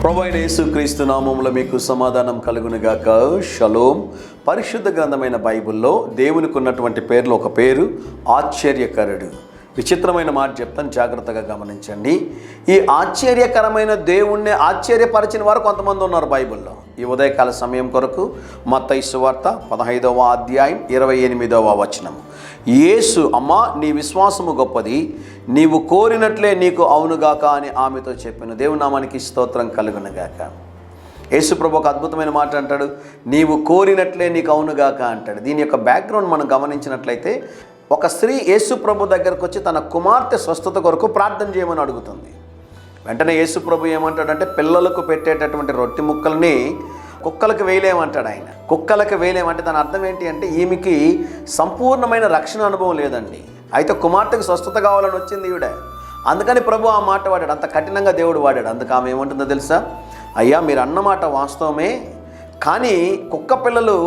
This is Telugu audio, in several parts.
ప్రభువైన యేసుక్రీస్తు నామములో మీకు సమాధానం కలుగునుగాక. షలోం. పరిశుద్ధ గ్రంథమైన బైబిల్లో దేవునికి ఉన్నటువంటి పేర్లు ఒక పేరు ఆశ్చర్యకరుడు. విచిత్రమైన మాట చెప్తాను, జాగ్రత్తగా గమనించండి. ఈ ఆశ్చర్యకరమైన దేవుణ్ణి ఆశ్చర్యపరిచిన వారు కొంతమంది ఉన్నారు బైబిల్లో. ఈ ఉదయకాల సమయం కొరకు మత్తయి సువార్త 15వ అధ్యాయం 28వ వచనం. యేసు, అమ్మా నీ విశ్వాసము గొప్పది, నీవు కోరినట్లే నీకు అవునుగాక అని ఆమెతో చెప్పాను. దేవుని నామానికి స్తోత్రం కలుగునుగాక. యేసు ప్రభు ఒక అద్భుతమైన మాట అంటాడు, నీవు కోరినట్లే నీకు అవునుగాక అంటాడు. దీని యొక్క బ్యాక్గ్రౌండ్ మనం గమనించినట్లయితే, ఒక స్త్రీ యేసు ప్రభు దగ్గరకు వచ్చి తన కుమార్తె స్వస్థత కొరకు ప్రార్థన చేయమని అడుగుతుంది. వెంటనే యేసు ప్రభు ఏమంటాడంటే, పిల్లలకు పెట్టేటటువంటి రొట్టె ముక్కల్ని కుక్కలకు వేయలేమంటాడు ఆయన. కుక్కలకు వేయలేమంటే దాని అర్థం ఏంటి అంటే, ఈమెకి సంపూర్ణమైన రక్షణ అనుభవం లేదండి. అయితే కుమార్తెకు స్వస్థత కావాలని వచ్చింది ఈవిడ. అందుకని ప్రభు ఆ మాట వాడాడు, అంత కఠినంగా దేవుడు వాడాడు. అందుకు ఆమె ఏమంటుందో తెలుసా? అయ్యా మీరు అన్నమాట వాస్తవమే, కానీ కుక్క పిల్లలు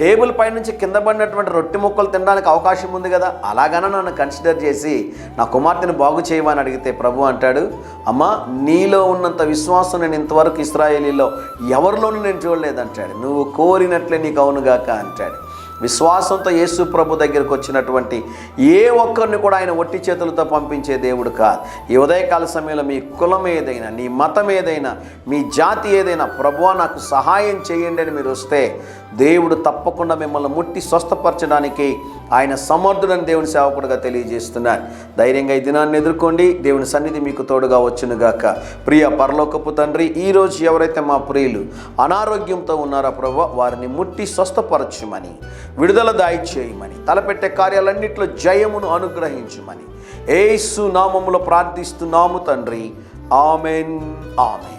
టేబుల్ పై నుంచి కింద పడినటువంటి రొట్టె ముక్కలు తినడానికి అవకాశం ఉంది కదా, అలాగనే నన్ను కన్సిడర్ చేసి నా కుమార్తెను బాగు చేయమని అడిగితే ప్రభు అంటాడు, అమ్మా నీలో ఉన్నంత విశ్వాసం నేను ఇంతవరకు ఇశ్రాయేలీలో ఎవరిలోనూ నేను చూడలేదంటాడు. నువ్వు కోరినట్లే నీకు అవునుగాక అంటాడు. విశ్వాసంతో యేసు ప్రభు దగ్గరకు వచ్చినటువంటి ఏ ఒక్కరిని కూడా ఆయన ఒట్టి చేతులతో పంపించే దేవుడు కాదు. ఈ ఉదయకాల సమయంలో మీ కులం ఏదైనా, నీ మతం ఏదైనా, మీ జాతి ఏదైనా, ప్రభువా నాకు సహాయం చేయండి అని మీరు వస్తే దేవుడు తప్పకుండా మిమ్మల్ని ముట్టి స్వస్థపరచడానికి ఆయన సమర్థుడని దేవుని సేవకుడుగా తెలియజేస్తున్నాడు. ధైర్యంగా ఈ దినాన్ని ఎదుర్కోండి. దేవుని సన్నిధి మీకు తోడుగా వచ్చునుగాక. ప్రియ పరలోకపు తండ్రి, ఈరోజు ఎవరైతే మా ప్రియులు అనారోగ్యంతో ఉన్నారో ప్రభువా, వారిని ముట్టి స్వస్థపరచుమని, విడుదల దయచేయమని, తలపెట్టే కార్యాలన్నింటిలో జయమును అనుగ్రహించుమని యేసు నామములో ప్రార్థిస్తున్నాము తండ్రి. Amen, amen.